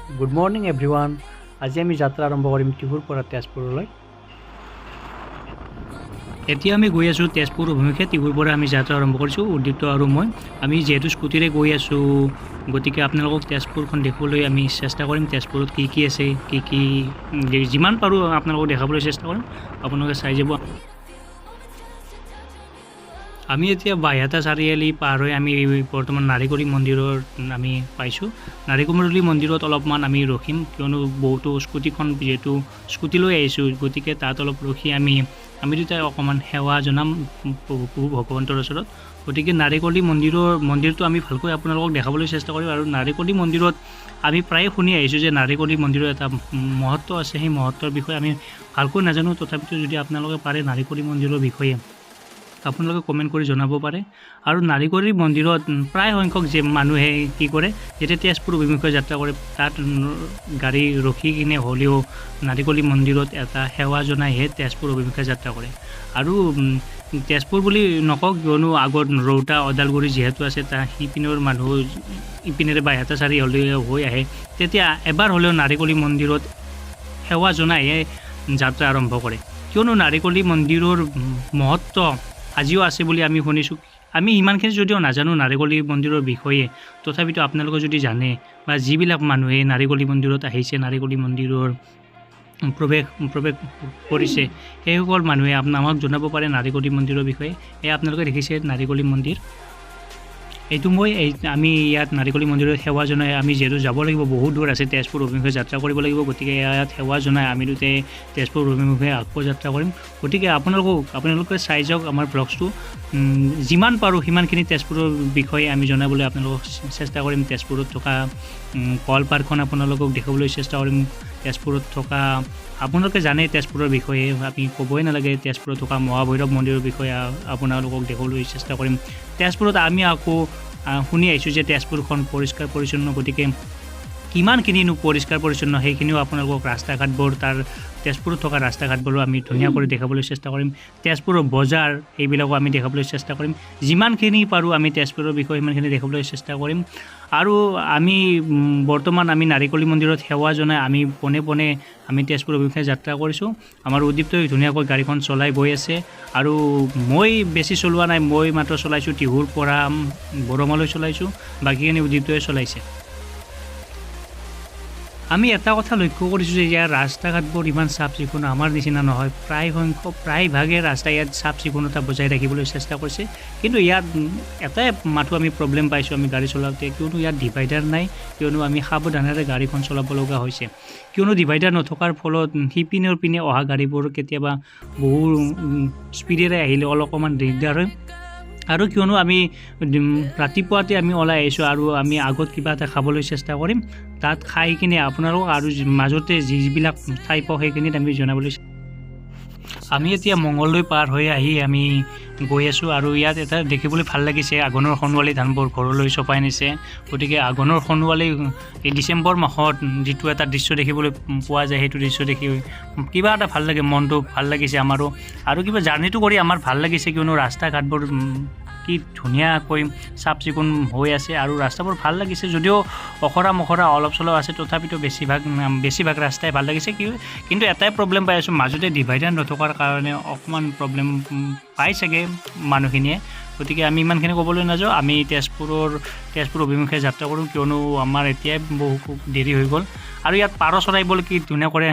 Good morning everyone. আজি আমি যাত্ৰা আৰম্ভ কৰিম টিহুৰ পৰা তেজপুৰলৈ। এতিয়া আমি গৈ আছোঁ তেজপুৰ অভিমুখে। টিহুৰ পৰা আমি যাত্ৰা আৰম্ভ কৰিছোঁ উদ্দীপ্ত আৰু মই। আমি যিহেতু স্কুটিৰে গৈ আছোঁ, গতিকে আপোনালোকক তেজপুৰখন দেখাবলৈ আমি চেষ্টা কৰিম। তেজপুৰত কি কি আছে, কি কি যিমান পাৰোঁ আপোনালোকক দেখাবলৈ চেষ্টা কৰিম। আপোনালোকে চাই যাব। আমি এতিয়া বাইহাটা চাৰিআলি পাৰ হৈ আমি বৰ্তমান নাৰিকলী মন্দিৰত আমি পাইছোঁ। নাৰিকলী মন্দিৰত অলপমান আমি ৰখিম, কিয়নো বহুতো স্কুটিখন যিহেতু স্কুটি লৈ আহিছোঁ, গতিকে তাত অলপ ৰখি আমি দুটাই অকণমান সেৱা জনাম ভগৱন্তৰ ওচৰত। গতিকে নাৰিকলী মন্দিৰটো আমি ভালকৈ আপোনালোকক দেখাবলৈ চেষ্টা কৰিম। আৰু নাৰিকলী মন্দিৰত আমি প্ৰায়ে শুনি আহিছোঁ যে নাৰিকলী মন্দিৰৰ এটা মহত্ব আছে। সেই মহত্বৰ বিষয়ে আমি ভালকৈ নাজানো, তথাপিতো যদি আপোনালোকে পাৰে নাৰিকলী মন্দিৰৰ বিষয়ে আপোনালোকে কমেণ্ট কৰি জনাব পাৰে। আৰু নাৰিকলী মন্দিৰত প্ৰায় সংখ্যক যে মানুহে কি কৰে, যেতিয়া তেজপুৰ অভিমুখে যাত্ৰা কৰে তাত গাড়ী ৰখি কিনে হ'লেও নাৰিকলী মন্দিৰত এটা সেৱা জনাইহে তেজপুৰ অভিমুখে যাত্ৰা কৰে। আৰু তেজপুৰ বুলি নকওঁ, কিয়নো আগত ৰৌতা ওদালগুৰি যিহেতু আছে, তাৰ সিপিনৰ মানুহ ইপিনেৰে বাইহাটা চাৰিআলি হৈ আহে, তেতিয়া এবাৰ হ'লেও নাৰিকলী মন্দিৰত সেৱা জনাইহে যাত্ৰা আৰম্ভ কৰে। কিয়নো নাৰিকলী মন্দিৰৰ মহত্ব আজিও আছে বুলি আমি শুনিছোঁ। আমি ইমানখিনি যদিও নাজানো নাৰিকলী মন্দিৰৰ বিষয়ে, তথাপিতো আপোনালোকে যদি জানে বা যিবিলাক মানুহে নাৰিকলী মন্দিৰত আহিছে, নাৰিকলী মন্দিৰৰ প্ৰৱেশ কৰিছে, সেইসকল মানুহে আমাক জনাব পাৰে নাৰিকলী মন্দিৰৰ বিষয়ে। এয়া আপোনালোকে দেখিছে নাৰিকলী মন্দিৰ। এইটো আমি ইয়াত নাৰিকলী মন্দিৰত সেৱা জনাই আমি যিহেতু যাব লাগিব, বহুত দূৰ আছে, তেজপুৰ অভিমুখে যাত্ৰা কৰিব লাগিব, গতিকে ইয়াত সেৱা জনাই আমি দুটাই তেজপুৰ অভিমুখে আকৌ যাত্ৰা কৰিম। গতিকে আপোনালোকে চাই যাওক আমাৰ ব্লগছটো। যিমান পাৰোঁ সিমানখিনি তেজপুৰৰ বিষয়ে আমি জনাবলৈ আপোনালোকক চেষ্টা কৰিম। তেজপুৰত থকা কল পাৰ্কখন আপোনালোকক দেখাবলৈ চেষ্টা কৰিম। তেজপুৰত থকা আপোনালোকে জানে তেজপুৰৰ বিষয়ে, আমি ক'বই নালাগে। তেজপুৰত থকা মাহাভৈৰৱ মন্দিৰৰ বিষয়ে আপোনালোকক দেখাবলৈ চেষ্টা কৰিম। তেজপুৰত আমি আকৌ শুনি আহিছোঁ যে তেজপুৰখন পৰিষ্কাৰ পৰিচ্ছন্ন, গতিকে কিমানখিনিনো পৰিষ্কাৰ পৰিচ্ছন্ন সেইখিনিও আপোনালোকক ৰাস্তা ঘাটবোৰ, তাৰ তেজপুৰত থকা ৰাস্তা ঘাটবোৰো আমি ধুনীয়া কৰি দেখাবলৈ চেষ্টা কৰিম। তেজপুৰৰ বজাৰ এইবিলাকো আমি দেখাবলৈ চেষ্টা কৰিম। যিমানখিনি পাৰোঁ আমি তেজপুৰৰ বিষয়ে সিমানখিনি দেখাবলৈ চেষ্টা কৰিম। আৰু আমি বৰ্তমান আমি নাৰিকলী মন্দিৰত সেৱা জনাই আমি পোনে পোনে আমি তেজপুৰ অভিমুখে যাত্ৰা কৰিছোঁ। আমাৰ উদ্দীপ্তই ধুনীয়াকৈ গাড়ীখন চলাই গৈ আছে, আৰু মই বেছি চলোৱা নাই, মই মাত্ৰ চলাইছোঁ টিহুৰ পৰা বৰমালৈ চলাইছোঁ, বাকীখিনি উদ্দীপ্তই চলাইছে। আমি এটা কথা লক্ষ্য কৰিছোঁ যে ইয়াৰ ৰাস্তা ঘাটবোৰ ইমান চাফ চিকুণ আমাৰ নিচিনা নহয়। প্ৰায়ভাগে ৰাস্তা ইয়াত চাফ চিকুণতা বজাই ৰাখিবলৈ চেষ্টা কৰিছে, কিন্তু ইয়াত এটাই মাথো আমি প্ৰব্লেম পাইছোঁ আমি গাড়ী চলাওঁতে, কিয়নো ইয়াত ডিভাইডাৰ নাই, কিয়নো আমি সাৱধানেৰে গাড়ীখন চলাব লগা হৈছে। কিয়নো ডিভাইডাৰ নথকাৰ ফলত সিপিনৰ পিনে অহা গাড়ীবোৰ কেতিয়াবা বহু স্পীডেৰে আহিলে অলপমান দিগদাৰ হয়। আৰু কিয়নো আমি ৰাতিপুৱাতে আমি ওলাই আহিছোঁ আৰু আমি আগত কিবা এটা খাবলৈ চেষ্টা কৰিম, তাত খাই কিনে আপোনালোক আৰু মাজতে যিবিলাক ঠাই পাওঁ সেইখিনিত আমি জনাবলৈ। আমি এতিয়া মংগলদৈ পাৰ হৈ আহি আমি গৈ আছোঁ, আৰু ইয়াত এটা দেখিবলৈ ভাল লাগিছে, আঘোণৰ সোণোৱালী ধানবোৰ ঘৰলৈ চপাই নিছে। গতিকে আঘোণৰ সোণোৱালী এই ডিচেম্বৰ মাহত যিটো এটা দৃশ্য দেখিবলৈ পোৱা যায়, সেইটো দৃশ্য দেখি কিবা এটা ভাল লাগে, মনটো ভাল লাগিছে আমাৰো। আৰু কিবা জাৰ্ণিটো কৰি আমাৰ ভাল লাগিছে, কিয়নো ৰাস্তা ঘাটবোৰ কি ধুনীয়াকৈ চাফ চিকুণ হৈ আছে, আৰু ৰাস্তাবোৰ ভাল লাগিছে। যদিও অখৰা মখৰা অলপ চলপ আছে, তথাপিতো বেছিভাগ ৰাস্তাই ভাল লাগিছে। কিন্তু এটাই প্ৰব্লেম পাই আছোঁ, মাজতে ডিভাইডাৰ নথকাৰ কাৰণে অকণমান প্ৰব্লেম পাই চাগে মানুহখিনিয়ে। গতিকে আমি ইমানখিনি ক'বলৈ নাযাওঁ, আমি তেজপুৰ অভিমুখে যাত্ৰা কৰোঁ, কিয়নো আমাৰ এতিয়াই বহু দেৰি হৈ গ'ল। আৰু ইয়াত পাৰ চৰাইবোৰ কি ধুনীয়া কৰে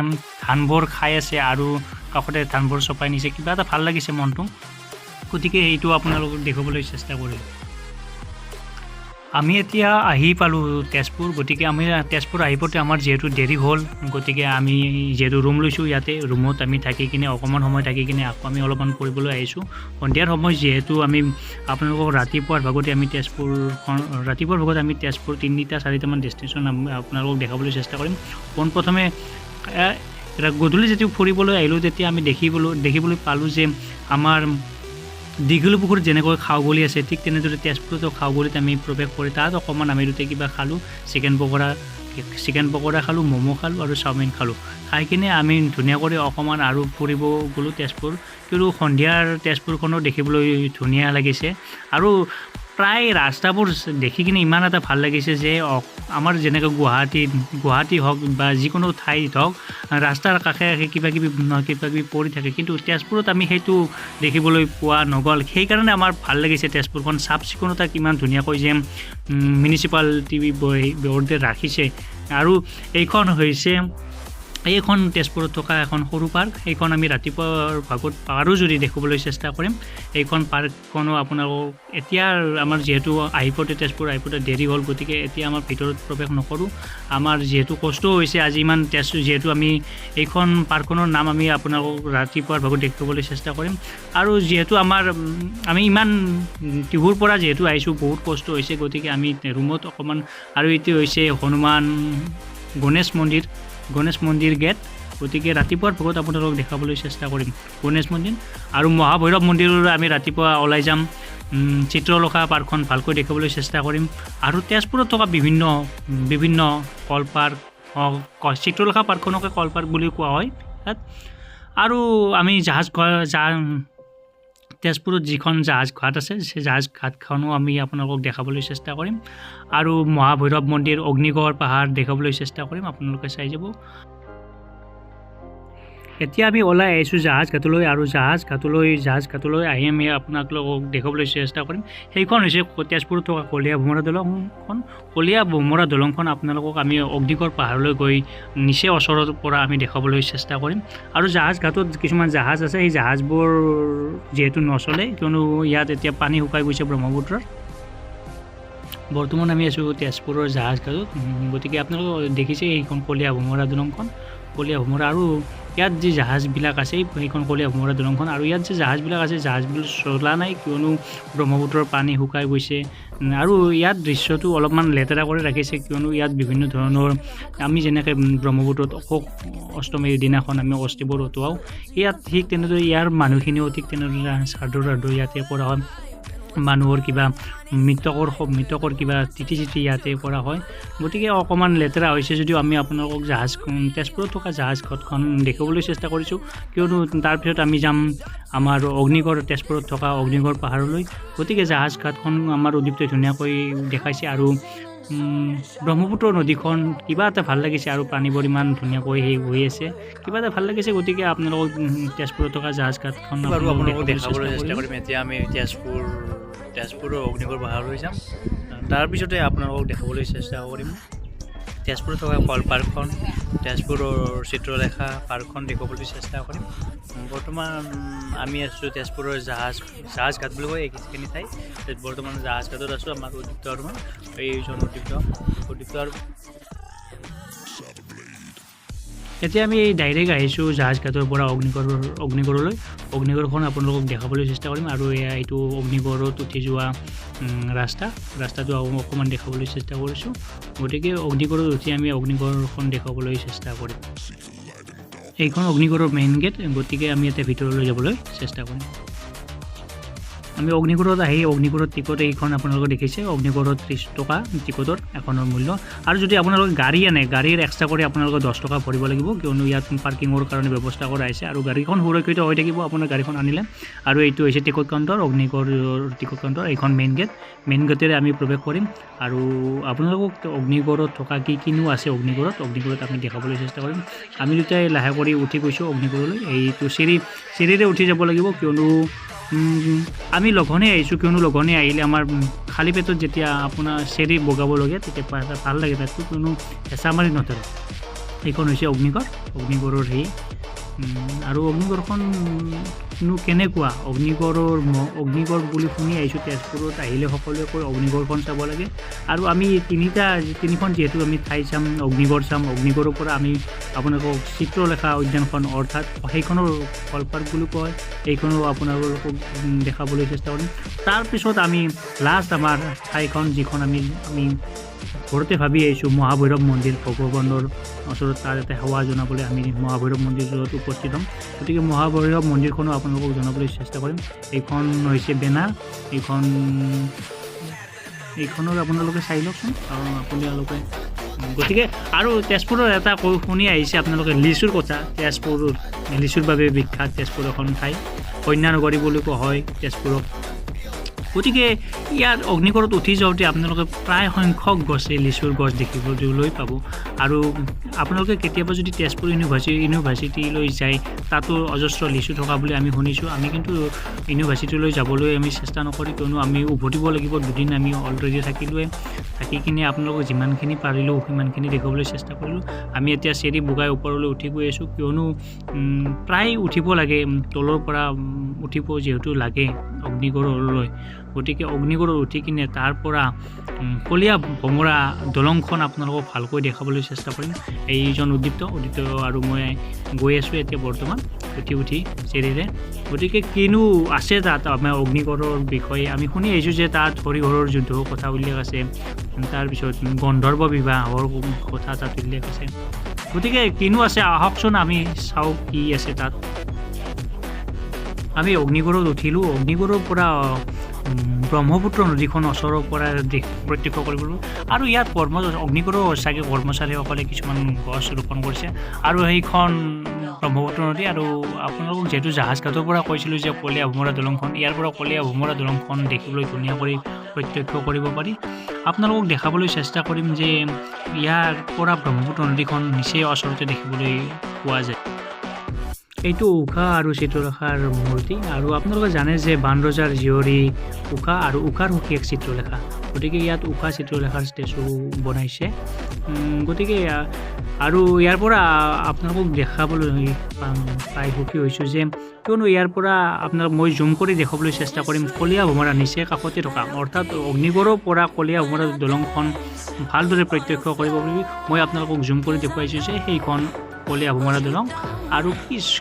ধানবোৰ খাই আছে, আৰু কাষতে ধানবোৰ চপাই নিছে, কিবা এটা ভাল লাগিছে মনটো। গতিকে সেইটো আপোনালোকক দেখাবলৈ চেষ্টা কৰিলোঁ। আমি এতিয়া আহি পালোঁ তেজপুৰ। গতিকে আমি তেজপুৰ আহি পাওঁতে আমাৰ যিহেতু দেৰি হ'ল, গতিকে আমি যিহেতু ৰুম লৈছোঁ, ইয়াতে ৰুমত আমি থাকি কিনে অকণমান সময় থাকি কিনে আকৌ আমি অলপমান ফুৰিবলৈ আহিছোঁ। সন্ধিয়াৰ সময় যিহেতু আমি আপোনালোকক ৰাতিপুৱাৰ ভাগত আমি তেজপুৰ 3-4টামান ডেষ্টিনেশ্যন আপোনালোকক দেখাবলৈ চেষ্টা কৰিম। পোনপ্ৰথমে গধূলি যেতিয়া ফুৰিবলৈ আহিলোঁ, তেতিয়া আমি দেখিবলৈ পালোঁ যে আমাৰ দীঘলী পুখুৰীত যেনেকৈ খাওঁগলী আছে, ঠিক তেনেদৰে তেজপুৰতো খাওঁগলীত আমি প্ৰৱেশ কৰি তাত অকণমান আমি দুটাই কিবা খালোঁ, চিকেন পকৰা খালোঁ, ম'ম' খালোঁ আৰু চাওমিন খালোঁ। খাই কিনে আমি ধুনীয়া কৰি অকণমান আৰু ফুৰিব গ'লোঁ তেজপুৰ। কিন্তু সন্ধিয়াৰ তেজপুৰখনো দেখিবলৈ ধুনীয়া লাগিছে। আৰু প্ৰায় ৰাস্তাবোৰ দেখি কিনে ইমান এটা ভাল লাগিছে যে আমাৰ যেনেকৈ গুৱাহাটী হওক বা যিকোনো ঠাইত হওক ৰাস্তাৰ কাষে কাষে কিবা কিবি পৰি থাকে, কিন্তু তেজপুৰত আমি সেইটো দেখিবলৈ পোৱা নগ'ল। সেইকাৰণে আমাৰ ভাল লাগিছে তেজপুৰখন চাফ চিকুণতা কিমান ধুনীয়াকৈ যে মিউনিচিপালিটি বৰ্ডে ৰাখিছে। আৰু এইখন তেজপুৰত থকা এখন সৰু পাৰ্ক, এইখন আমি ৰাতিপুৱাৰ ভাগত পাৰো যদি দেখিবলৈ চেষ্টা কৰিম। এইখন পাৰ্কখনো আপোনালোকক এতিয়া আমাৰ যিহেতু তেজপুৰ আহি পোৱাতে দেৰি হ'ল, গতিকে এতিয়া আমাৰ ভিতৰত প্ৰৱেশ নকৰোঁ। আমাৰ যিহেতু কষ্ট হৈছে আজি ইমান যিহেতু আমি এইখন পাৰ্কখনৰ নাম আমি আপোনালোকক ৰাতিপুৱাৰ ভাগত দেখিবলৈ চেষ্টা কৰিম। আৰু যিহেতু আমি ইমান টিহুৰ পৰা যিহেতু আহিছোঁ, বহুত কষ্ট হৈছে, গতিকে আমি ৰুমত অকণমান, আৰু এইটো হৈছে গণেশ মন্দিৰ গেট, গতিকে ৰাতিপুৱাৰ ভাগত আপোনালোকক দেখাবলৈ চেষ্টা কৰিম গণেশ মন্দিৰ। আৰু মহাভৈৰৱ মন্দিৰলৈ আমি ৰাতিপুৱা ওলাই যাম। চিত্ৰলেখা পাৰ্কখন ভালকৈ দেখিবলৈ চেষ্টা কৰিম। আৰু তেজপুৰত থকা বিভিন্ন কল পাৰ্ক, চিত্ৰলেখা পাৰ্কখনকে কল পাৰ্ক বুলি কোৱা হয় তাত। আৰু আমি তেজপুৰত যিখন জাহাজ ঘাট আছে, সেই জাহাজ ঘাটখনো আমি আপোনালোকক দেখাবলৈ চেষ্টা কৰিম। আৰু মহাভৈৰৱ মন্দিৰ, অগ্নিগড় পাহাৰ দেখাবলৈ চেষ্টা কৰিম, আপোনালোকে চাই যাব। এতিয়া আমি ওলাই আহিছোঁ জাহাজ ঘাটলৈ, আৰু জাহাজ ঘাটলৈ আহি আমি আপোনালোকক দেখাবলৈ চেষ্টা কৰিম। সেইখন হৈছে তেজপুৰত থকা কলীয়া ভোমৰা দলংখন আপোনালোকক আমি অগ্নিগড় পাহাৰলৈ গৈ নিচেই ওচৰৰ পৰা আমি দেখাবলৈ চেষ্টা কৰিম। আৰু জাহাজ ঘাটত কিছুমান জাহাজ আছে, সেই জাহাজবোৰ যিহেতু নচলে, কিয়নো ইয়াত এতিয়া পানী শুকাই গৈছে ব্ৰহ্মপুত্ৰৰ। বৰ্তমান আমি আছোঁ তেজপুৰৰ জাহাজ ঘাটত, গতিকে আপোনালোকে দেখিছে এইখন কলীয়া ভোমৰা দলংখন, আৰু ইয়াত যি জাহাজবিলাক আছে সেইখন কলীয়া ভোমৰা দলংখন। আৰু ইয়াত যে জাহাজবিলাক আছে, জাহাজবিলাক চলা নাই, কিয়নো ব্ৰহ্মপুত্ৰৰ পানী শুকাই গৈছে। আৰু ইয়াত দৃশ্যটো অলপমান লেতেৰা কৰি ৰাখিছে, কিয়নো ইয়াত বিভিন্ন ধৰণৰ আমি যেনেকৈ ব্ৰহ্মপুত্ৰত অশোক অষ্টমীৰ দিনাখন আমি অস্থিবোৰ অতুৱাওঁ, ইয়াত ঠিক তেনেদৰে ইয়াৰ মানুহখিনিও ঠিক তেনেদৰে শ্ৰাদ্ধ ইয়াতে কৰা হয়। মানুহৰ কিবা মৃতকৰ কিবা তিথি ইয়াতে কৰা হয়, গতিকে অকণমান লেতেৰা হৈছে যদিও আমি আপোনালোকক তেজপুৰত থকা জাহাজ ঘাটখন দেখিবলৈ চেষ্টা কৰিছোঁ। কিয়নো তাৰপিছত আমি যাম আমাৰ তেজপুৰত থকা অগ্নিগড় পাহাৰলৈ, গতিকে জাহাজ ঘাটখন আমাৰ উদ্দীপ্তই ধুনীয়াকৈ দেখাইছে। আৰু ব্ৰহ্মপুত্ৰ নদীখন কিবা এটা ভাল লাগিছে, আৰু পানীবোৰ ইমান ধুনীয়াকৈ হৈ আছে, কিবা এটা ভাল লাগিছে। গতিকে আপোনালোকক তেজপুৰত থকা জাহাজ ঘাটখন আপোনালোকক দেখাবলৈ চেষ্টা কৰিম। এতিয়া আমি তেজপুৰৰ অগ্নিগড় পাহাৰলৈ যাম, তাৰপিছতে আপোনালোকক দেখাবলৈ চেষ্টা কৰিম তেজপুৰত থকা কল পাৰ্কখন, তেজপুৰৰ চিত্ৰলেখা পাৰ্কখন দেখাবলৈ চেষ্টা কৰিম। বৰ্তমান আমি আছোঁ তেজপুৰৰ জাহাজ ঘাট বুলি কয় এইখিনি ঠাই। বৰ্তমান জাহাজ ঘাটত আছোঁ, আমাৰ উদ্দীপ্ত এইজন উদ্দীপ্ত। এতিয়া আমি ডাইৰেক্ট আহিছোঁ জাহাজ ঘাটৰ পৰা অগ্নিগড়লৈ। অগ্নিগড়খন আপোনালোকক দেখাবলৈ চেষ্টা কৰিম। আৰু এইটো অগ্নিগড়ত উঠি যোৱা ৰাস্তাটো অকণমান দেখাবলৈ চেষ্টা কৰিছোঁ, গতিকে অগ্নিগড়ত উঠি আমি অগ্নিগড়খন দেখাবলৈ চেষ্টা কৰিম। এইখন অগ্নিগড়ৰ মেইন গেট, গতিকে আমি ইয়াতে ভিতৰলৈ যাবলৈ চেষ্টা কৰিম। আমি অগ্নিগড়ত আহি অগ্নিগড়ৰ টিকট এইখন আপোনালোকে দেখিছে, অগ্নিগড়ত 30 টকা টিকটৰ এখনৰ মূল্য। আৰু যদি আপোনালোকে গাড়ী আনে, গাড়ীৰ এক্সট্ৰা কৰি আপোনালোকে 10 টকা ভৰিব লাগিব, কিয়নো ইয়াত পাৰ্কিঙৰ কাৰণে ব্যৱস্থা কৰা হৈছে। আৰু গাড়ীখন সুৰক্ষিত হৈ থাকিব আপোনাৰ গাড়ীখন আনিলে। আৰু এইটো হৈছে টিকট কাউণ্টাৰ, অগ্নিগড়ৰ টিকট কাউণ্টাৰ। এইখন মেইন গেটেৰে আমি প্ৰৱেশ কৰিম। আৰু আপোনালোকক অগ্নিগড়ত থকা কিনো আছে অগ্নিগড়ত আমি দেখাবলৈ চেষ্টা কৰিম। আমি দুটাই লাহে কৰি উঠি গৈছোঁ অগ্নিগড়লৈ। এইটো চিৰিৰে উঠি যাব লাগিব, কিয়নো আমি লঘনে আহিছোঁ, কিয়নো লঘনে আহিলে আমাৰ খালী পেটত যেতিয়া আপোনাৰ চেৰি বগাবলগীয়া তেতিয়া ভাল লাগে তাতকৈ, কিয়নো হেঁচা মাৰি নধৰে। এইখন হৈছে অগ্নিগড়ৰ আৰু অগ্নিগড়খননো কেনেকুৱা, অগ্নিগড় বুলি শুনি আহিছোঁ। তেজপুৰত আহিলে সকলোৱে কয় অগ্নিগড়খন চাব লাগে। আৰু আমি তিনিখন যিহেতু আমি ঠাই চাম, অগ্নিগড় চাম, অগ্নিগড়ৰ পৰা আমি আপোনালোকক চিত্ৰলেখা উদ্যানখন, অৰ্থাৎ সেইখনৰ কল পাৰ্ক বুলি কয়, এইখনো আপোনালোকক দেখাবলৈ চেষ্টা কৰিম। তাৰপিছত আমি লাষ্ট আমাৰ ঠাইখন যিখন আমি ঘৰতে ভাবি আহিছোঁ, মহাভৈৰৱ মন্দিৰ, ভগৱানৰ ওচৰত তাৰ এটা সেৱা জনাবলৈ আমি মহাভৈৰৱ মন্দিৰত উপস্থিত হ'ম। গতিকে মহাভৈৰৱ মন্দিৰখনো আপোনালোকক জনাবলৈ চেষ্টা কৰিম। এইখন হৈছে বেনাৰ, এইখনৰ আপোনালোকে চাই লওকচোন। আপোনালোকে গতিকে আৰু তেজপুৰৰ এটা শুনি আহিছে আপোনালোকে লিচুৰ কথা। তেজপুৰ লিচুৰ বাবে বিখ্যাত, তেজপুৰ এখন ঠাই, কন্যা নগৰী বুলি কোৱা হয় তেজপুৰক। গতিকে ইয়াত অগ্নিগড়ত উঠি যাওঁতে আপোনালোকে প্ৰায় সংখ্যক গছে লিচুৰ গছ দেখিবলৈ পাব আৰু আপোনালোকে কেতিয়াবা যদি তেজপুৰ ইউনিভাৰ্চিটিলৈ যায় তাতো অজস্ৰ লিচু থকা বুলি আমি শুনিছোঁ আমি কিন্তু ইউনিভাৰ্চিটিলৈ যাবলৈ আমি চেষ্টা নকৰি কিয়নো আমি উভতিব লাগিব দুদিন আমি অলৰেডি থাকি কিনে আপোনালোকক যিমানখিনি পাৰিলোঁ সিমানখিনি দেখুৱাবলৈ চেষ্টা কৰিলোঁ আমি এতিয়া চেৰি বগাই ওপৰলৈ উঠি গৈ আছোঁ কিয়নো প্ৰায় উঠিব লাগে তলৰ পৰা উঠিব যিহেতু লাগে অগ্নিগড়লৈ গতিকে অগ্নিগড়ত উঠি কিনে তাৰ পৰা কলীয়া ভমৰা দলংখন আপোনালোকক ভালকৈ দেখাবলৈ চেষ্টা কৰিম এইজন উদ্দীপ্ত আৰু মই গৈ আছোঁ এতিয়া বৰ্তমান উঠি চেৰিৰে গতিকে কিনো আছে তাত আমাৰ অগ্নিগড়ৰ বিষয়ে আমি শুনি আহিছোঁ যে তাত হৰিহৰৰ যুদ্ধৰ কথা উল্লেখ আছে তাৰপিছত গন্ধৰ্ব বিবাহৰ কথা তাত উল্লেখ আছে গতিকে কিনো আছে আহকচোন আমি চাওঁ কি আছে তাত আমি অগ্নিগড়ত উঠিলোঁ অগ্নিগড়ৰ পৰা ব্ৰহ্মপুত্ৰ নদীখন ওচৰৰ পৰা প্ৰত্যক্ষ কৰিবলৈ আৰু ইয়াত অগ্নিগড়ৰ চাগে কৰ্মচাৰীসকলে কিছুমান গছ ৰোপণ কৰিছে আৰু সেইখন ব্ৰহ্মপুত্ৰ নদী আৰু আপোনালোকক যিহেতু জাহাজ ঘাটৰ পৰা কৈছিলোঁ যে কলীয়া ভোমৰা দলংখন ইয়াৰ পৰা কলীয়া ভোমৰা দলংখন দেখিবলৈ ধুনীয়া কৰি প্ৰত্যক্ষ কৰিব পাৰি আপোনালোকক দেখাবলৈ চেষ্টা কৰিম যে ইয়াৰ পৰা ব্ৰহ্মপুত্ৰ নদীখন নিচেই ওচৰতে দেখিবলৈ পোৱা যায় এইটো উষা আৰু চিত্ৰলেখাৰ মূৰ্তি আৰু আপোনালোকে জানে যে বানৰজাৰ জীয়ৰী উষা আৰু উষাৰ সখীয়েক চিত্ৰলেখা গতিকে ইয়াত উষা চিত্ৰলেখাৰ ষ্টেচু বনাইছে গতিকে আৰু ইয়াৰ পৰা আপোনালোকক দেখাবলৈ প্ৰায় সুখী হৈছোঁ যে কিয়নো ইয়াৰ পৰা মই জুম কৰি দেখাবলৈ চেষ্টা কৰিম কলীয়া ভোমৰা নিচে কাষতে থকা অৰ্থাৎ অগ্নিগড়ৰ পৰা কলীয়া ভোমৰা দলংখন ভালদৰে প্ৰত্যক্ষ কৰিব বুলি মই আপোনালোকক জুম কৰি দেখুৱাইছোঁ যে সেইখন কলীয়া ভোমৰা দলং আৰু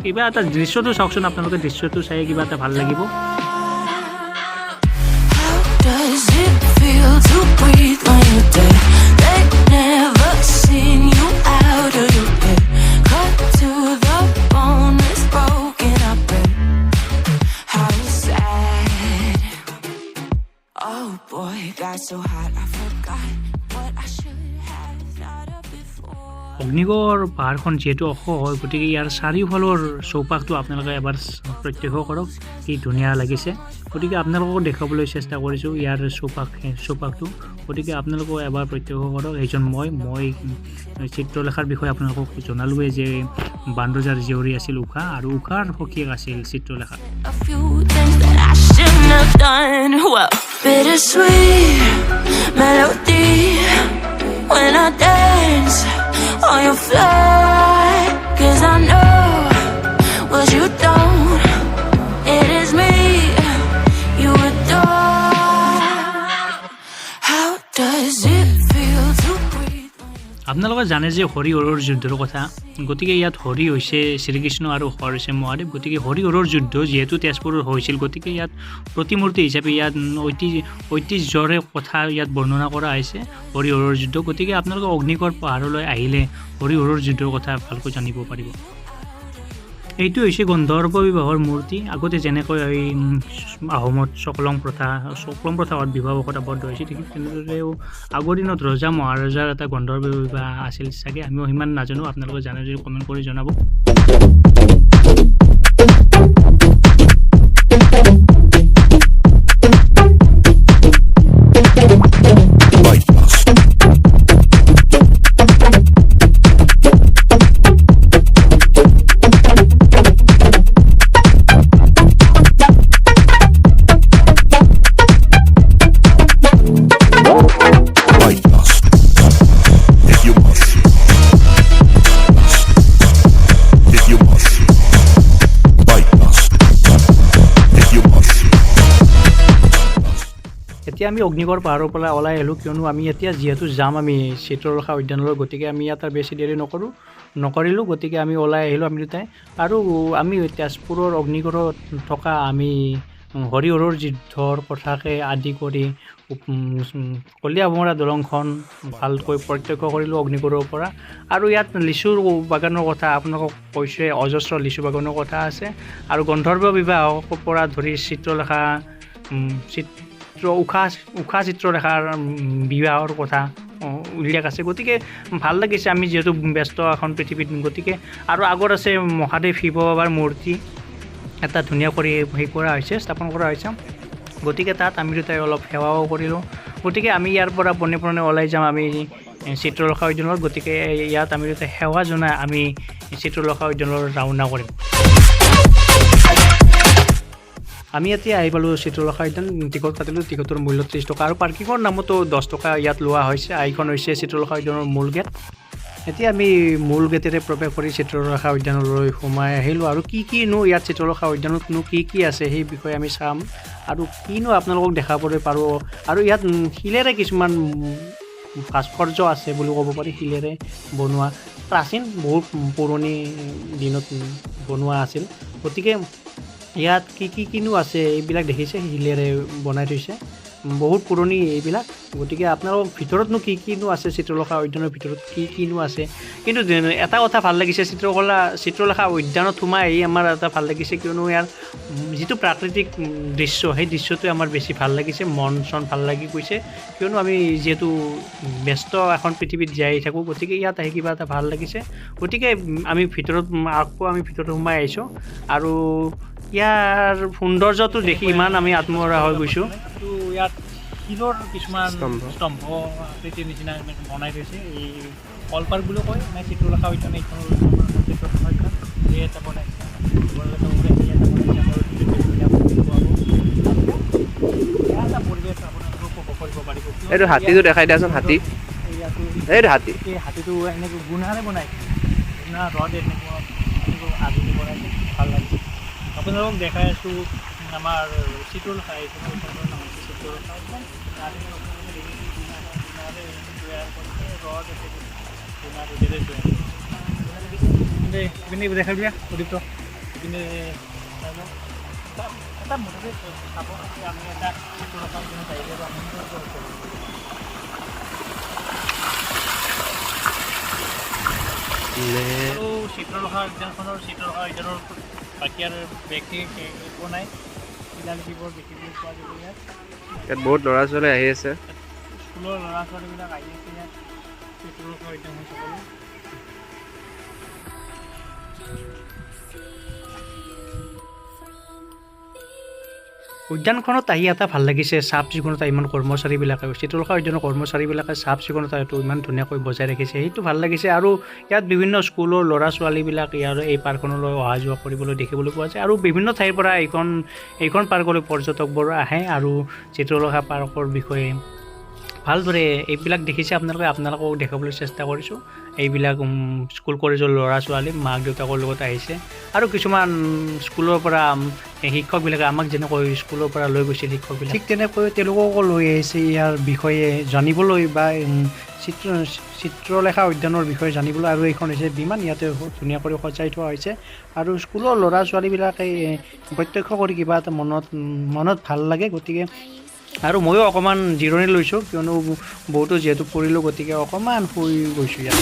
কিবা এটা দৃশ্যটো চাওকচোন আপোনালোকে দৃশ্যটো চাই কিবা এটা ভাল লাগিব অগ্নিগড় পাহাৰখন যিহেতু ওখ হয় গতিকে ইয়াৰ চাৰিওফালৰ চৌপাশটো আপোনালোকে এবাৰ প্ৰত্যক্ষ কৰক কি ধুনীয়া লাগিছে গতিকে আপোনালোকক দেখাবলৈ চেষ্টা কৰিছোঁ ইয়াৰ চৌপাশটো গতিকে আপোনালোকক এবাৰ প্ৰত্যক্ষ কৰক এইজন মই চিত্ৰলেখাৰ বিষয়ে আপোনালোকক জনালোৱে যে বানৰজাৰ জীয়ৰী আছিল উষা আৰু উষাৰ সখীয়েক আছিল Chitralekha When I dance on your flight, 'cause I know what you don't. It is me you adore. How does it feel to breathe? আপোনালোকে জানে যে হৰিহৰৰ যুদ্ধৰ কথা গতিকে ইয়াত হৰি হৈছে শ্ৰীকৃষ্ণ আৰু হৰ হৈছে মহাদেৱ গতিকে হৰিহৰৰ যুদ্ধ যিহেতু তেজপুৰত হৈছিল গতিকে ইয়াত প্ৰতিমূৰ্তি হিচাপে ইয়াত ঐতিহ্যৰে কথা ইয়াত বৰ্ণনা কৰা হৈছে হৰিহৰৰ যুদ্ধ গতিকে আপোনালোকে অগ্নিগড় পাহাৰলৈ আহিলে হৰিহৰৰ যুদ্ধৰ কথা ভালকৈ জানিব পাৰিব এইটো হৈছে গন্ধৰ্ব বিবাহৰ মূৰ্তি আগতে যেনেকৈ এই আহোমত চকলং প্ৰথাত বিবাহত আবদ্ধ হৈছিল ঠিক তেনেদৰেও আগৰ দিনত ৰজা মহাৰজাৰ এটা গন্ধৰ্ব বিবাহ আছিল চাগে আমিও সিমান নাজানো আপোনালোকে জানে যদি কমেণ্ট কৰি জনাব এতিয়া আমি অগ্নিগড় পাহাৰৰ পৰা ওলাই আহিলোঁ কিয়নো আমি এতিয়া যিহেতু যাম আমি চিত্ৰলেখা উদ্যানলৈ গতিকে আমি ইয়াত বেছি দেৰি নকৰিলোঁ গতিকে আমি ওলাই আহিলোঁ আমি দুটাই আৰু আমি তেজপুৰৰ অগ্নিগড়ত থকা আমি হৰিহৰৰ যুদ্ধৰ কথাকে আদি কৰি কলীয়া ভোমৰা দলংখন ভালকৈ প্ৰত্যক্ষ কৰিলোঁ অগ্নিগড়ৰ পৰা আৰু ইয়াত লিচুৰ বাগানৰ কথা আপোনালোকক কৈছে অজস্ৰ লিচু বাগানৰ কথা আছে আৰু গন্ধৰ্ব বিবাহৰ পৰা ধৰি চিত্ৰলেখা উষা চিত্ৰলেখাৰ বিবাহৰ কথা উল্লেখ আছে গতিকে ভাল লাগিছে আমি যিহেতু ব্যস্ত এখন পৃথিৱীত গতিকে আৰু আগত আছে মহাদেৱ শিৱ বাবাৰ মূৰ্তি এটা ধুনীয়া কৰি স্থাপন কৰা হৈছে গতিকে তাত আমি দুটাই অলপ সেৱাও কৰিলোঁ। গতিকে আমি ইয়াৰ পৰা পোনে পোনে ওলাই যাম আমি চিত্ৰলেখা উদ্যানত। গতিকে ইয়াত আমি দুটাই সেৱা জনাই আমি চিত্ৰলেখা উদ্যানৰ ৰাওনা কৰিম। আমি এতিয়া আহি পালোঁ চিত্ৰলেখা উদ্যান। টিকট কাটিলোঁ, টিকটৰ মূল্য 30 টকা আৰু পাৰ্কিঙৰ নামতো 10 টকা ইয়াত লোৱা হৈছে। এইখন হৈছে চিত্ৰলেখা উদ্যানৰ মূল গেট। এতিয়া আমি মূল গেটেৰে প্ৰৱেশ কৰি চিত্ৰলেখা উদ্যানলৈ সোমাই আহিলোঁ আৰু কিনো ইয়াত চিত্ৰলেখা উদ্যানতনো কি আছে সেই বিষয়ে আমি চাম আৰু কিনো আপোনালোকক দেখাবলৈ পাৰোঁ। আৰু ইয়াত শিলেৰে কিছুমান ভাস্কৰ্য আছে বুলি ক'ব পাৰি, শিলেৰে বনোৱা প্ৰাচীন বহুত পুৰণি দিনত বনোৱা আছিল। গতিকে ইয়াত কিনো আছে এইবিলাক দেখিছে, শিলেৰে বনাই থৈছে, বহুত পুৰণি এইবিলাক। গতিকে আপোনালোকৰ ভিতৰতনো কিনো আছে, চিত্ৰলেখা উদ্যানৰ ভিতৰত কিনো আছে। কিন্তু এটা কথা ভাল লাগিছে, চিত্ৰলেখা উদ্যানত সোমাই আহি আমাৰ এটা ভাল লাগিছে, কিয়নো ইয়াৰ যিটো প্ৰাকৃতিক দৃশ্য সেই দৃশ্যটোৱে আমাৰ বেছি ভাল লাগিছে, মন চন ভাল লাগি গৈছে। কিয়নো আমি যিহেতু ব্যস্ত এখন পৃথিৱীত জীয়াই থাকোঁ, গতিকে ইয়াত আহি কিবা এটা ভাল লাগিছে। গতিকে আমি ভিতৰত সোমাই আহিছোঁ আৰু ইয়াৰ সৌন্দৰ্যটো দেখি ইমান আমি আত্মহাৰা হৈ গৈছোঁ। ইয়াত শিলৰ কিছুমান স্তম্ভ আকৃতিৰ নিচিনা বনাই থৈছে, এই কলপাৰ্ক বুলি কয় মানে চিত্ৰলেখা উদ্যান। এইখনৰ এটা বনাইছে, এইটো হাতীটো দেখাই দিয়াচোন। হাতী, এইটো হাতী, এই হাতীটো এনেকৈ গুণাৰে বনাইছে, গুণা ৰদ এনেকুৱা আধুনিক বনাইছে, ভাল লাগিছে। আপোনালোকক দেখাই আছোঁ আমাৰ চিত্ৰলেখা, এইখনৰ নাম হৈছে চিত্ৰলেখা উদ্যান। ইপিনে দেখাই দিয়া উদ্দীপ্ত, ইপিনে এটা মুঠতে চাব আমি এটা চিত্ৰলেখা উদ্যানত আহিলে আৰু চিত্ৰলেখা উদ্যানৰ বাকী আৰু ব্যক্তি একো নাই, শিলালিপিবোৰ দেখিবলৈ পোৱা যাব। ইয়াত বহুত ল'ৰা ছোৱালী আহি আছে, স্কুলৰ ল'ৰা ছোৱালীবিলাক আহি আছে ইয়াত চিত্ৰলেখা উদ্যান চাবলৈ। উদ্যানখনত আহি এটা ভাল লাগিছে, চাফ চিকুণতা ইমান কৰ্মচাৰীবিলাকে, চিত্ৰলেখা উদ্যানৰ কৰ্মচাৰীবিলাকে চাফ চিকুণতাটো ইমান ধুনীয়াকৈ বজাই ৰাখিছে, সেইটো ভাল লাগিছে। আৰু ইয়াত বিভিন্ন স্কুলৰ ল'ৰা ছোৱালীবিলাক ইয়াৰ এই পাৰ্কখনলৈ অহা যোৱা কৰিবলৈ দেখিবলৈ পোৱা যায়। আৰু বিভিন্ন ঠাইৰ পৰা এইখন পাৰ্কলৈ পৰ্যটকবোৰ আহে আৰু চিত্ৰলেখা পাৰ্কৰ বিষয়ে ভালদৰে এইবিলাক দেখিছে আপোনালোকক দেখাবলৈ চেষ্টা কৰিছোঁ। এইবিলাক স্কুল কলেজৰ ল'ৰা ছোৱালী মাক দেউতাকৰ লগত আহিছে আৰু কিছুমান স্কুলৰ পৰা শিক্ষকবিলাকে আমাক যেনেকৈ স্কুলৰ পৰা লৈ গৈছিল শিক্ষকবিলাক, ঠিক তেনেকৈ তেওঁলোককো লৈ আহিছে ইয়াৰ বিষয়ে জানিবলৈ বা চিত্ৰলেখা উদ্যানৰ বিষয়ে জানিবলৈ। আৰু এইখন হৈছে বিমান, ইয়াতে ধুনীয়াকৈ সজাই থোৱা হৈছে আৰু স্কুলৰ ল'ৰা ছোৱালীবিলাকে প্ৰত্যক্ষ কৰি কিবা এটা মনত ভাল লাগে। গতিকে আৰু ময়ো অকণমান জিৰণি লৈছোঁ, কিয়নো বহুতো যিহেতু পৰিলোঁ, গতিকে অকণমান শুই গৈছোঁ ইয়াত।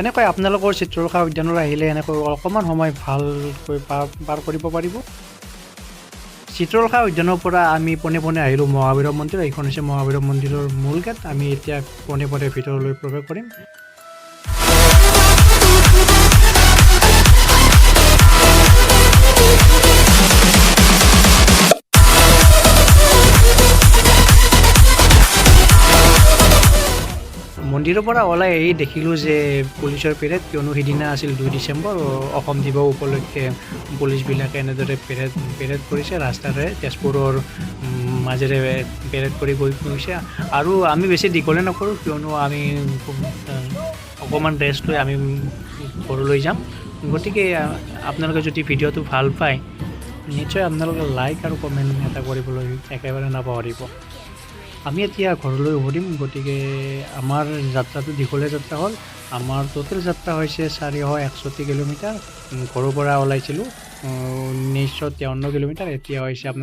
এনেকৈ আপোনালোকৰ চিত্ৰলেখা উদ্যানলৈ আহিলে এনেকৈ অকণমান সময় ভালকৈ পাৰ কৰিব পাৰিব। চিত্ৰলেখা উদ্যানৰ পৰা আমি পোনে পোনে আহিলোঁ মহাভৈৰৱ মন্দিৰ। এইখন হৈছে মহাভৈৰৱ মন্দিৰৰ মূল গেট। আমি এতিয়া পোনে পোনে ভিতৰলৈ প্ৰৱেশ কৰিম। মন্দিৰৰ পৰা ওলাই আহি দেখিলোঁ যে পুলিচৰ পেৰেড, কিয়নো সিদিনা আছিল 2 ডিচেম্বৰ, অসম দিৱস উপলক্ষে পুলিচবিলাকে এনেদৰে পেৰেড কৰিছে ৰাস্তাৰে, তেজপুৰৰ মাজেৰে পেৰেড কৰি গৈছে। আৰু আমি বেছি দীঘলে নকৰোঁ, কিয়নো আমি অকণমান ৰেষ্ট লৈ আমি ঘৰলৈ যাম। গতিকে আপোনালোকে যদি ভিডিঅ'টো ভাল পায় নিশ্চয় আপোনালোকে লাইক আৰু কমেণ্ট এটা কৰিবলৈ একেবাৰে নাপাহৰিব। আমি এতিয়া ঘৰলৈ উভতিম। গতিকে আমাৰ যাত্ৰাটো দীঘলীয়া যাত্ৰা হ'ল। আমাৰ টোটেল যাত্ৰা হৈছে 461 কিলোমিটাৰ। ঘৰৰ পৰা ওলাইছিলোঁ 1953 কিলোমিটাৰ, এতিয়া হৈছে আপোনাৰ